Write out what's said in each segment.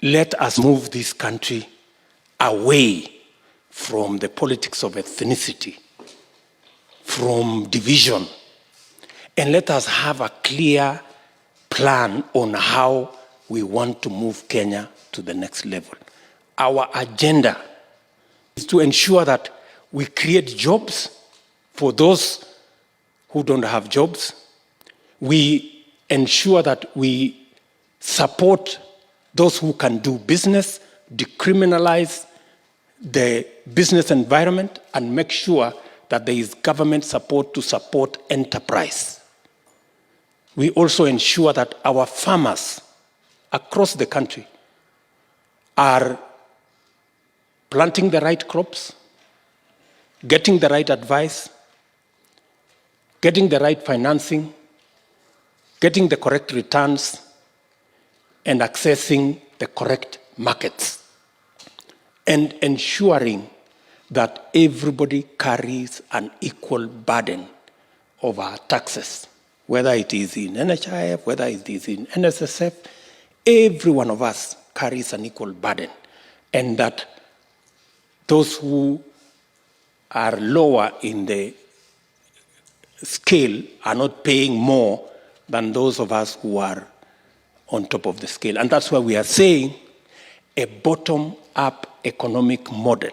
let us move this country away from the politics of ethnicity, from division, and let us have a clear plan on how we want to move Kenya to the next level. Our agenda is to ensure that we create jobs for those who don't have jobs. We ensure that we support those who can do business, decriminalize the business environment, and make sure that there is government support to support enterprise. We also ensure that our farmers across the country are planting the right crops, getting the right advice, getting the right financing, getting the correct returns, and accessing the correct markets, and ensuring that everybody carries an equal burden of our taxes, whether it is in NHIF, whether it is in NSSF, every one of us carries an equal burden, and that those who are lower in the scale are not paying more than those of us who are on top of the scale. And that's why we are saying a bottom-up economic model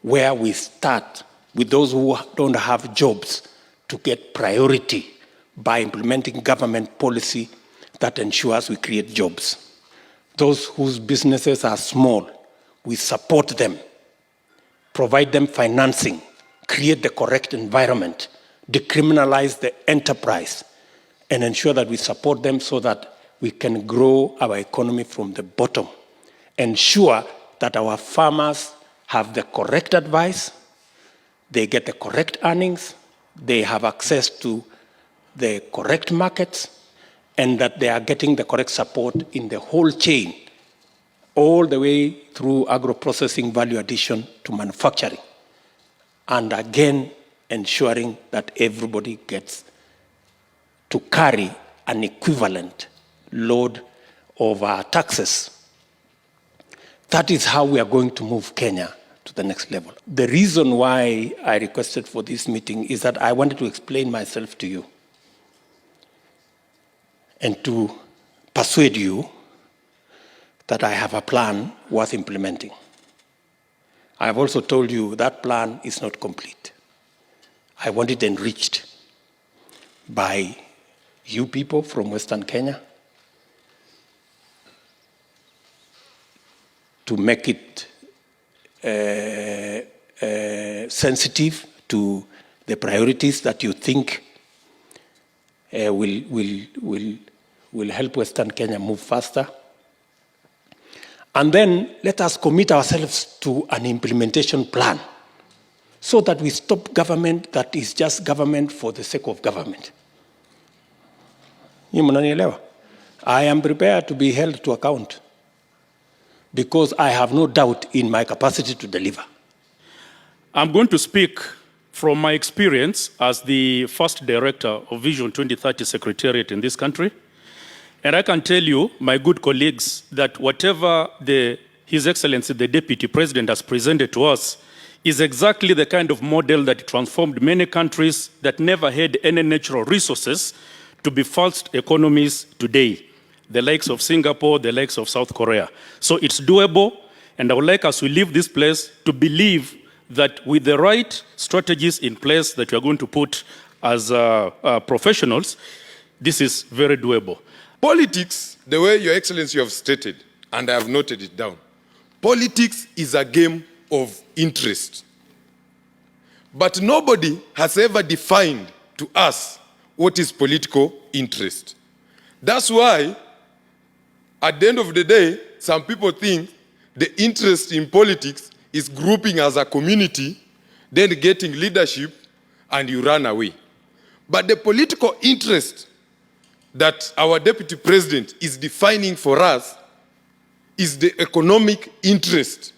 where we start with those who don't have jobs to get priority by implementing government policy that ensures we create jobs. Those whose businesses are small, we support them, provide them financing, create the correct environment, decriminalize the enterprise, and ensure that we support them so that we can grow our economy from the bottom. Ensure that our farmers have the correct advice, they get the correct earnings, they have access to the correct markets, and that they are getting the correct support in the whole chain, all the way through agro-processing, value addition to manufacturing. And again, ensuring that everybody gets to carry an equivalent load of our taxes. That is how we are going to move Kenya to the next level. The reason why I requested for this meeting is that I wanted to explain myself to you and to persuade you that I have a plan worth implementing. I have also told you that plan is not complete. I want it enriched by you people from Western Kenya to make it sensitive to the priorities that you think will help Western Kenya move faster. And then let us commit ourselves to an implementation plan so that we stop government that is just government for the sake of government. I am prepared to be held to account because I have no doubt in my capacity to deliver. I'm going to speak from my experience as the first director of Vision 2030 Secretariat in this country. And I can tell you, my good colleagues, that whatever His Excellency, the Deputy President, has presented to us is exactly the kind of model that transformed many countries that never had any natural resources to be first economies today, the likes of Singapore, the likes of South Korea. So it's doable, and I would like us to leave this place to believe that with the right strategies in place that we are going to put as professionals, this is very doable. Politics, the way Your Excellency you have stated, and I have noted it down, politics is a game of interest. But nobody has ever defined to us what is political interest. That's why, at the end of the day, some people think the interest in politics is grouping as a community, then getting leadership, and you run away. But the political interest that our Deputy President is defining for us is the economic interest.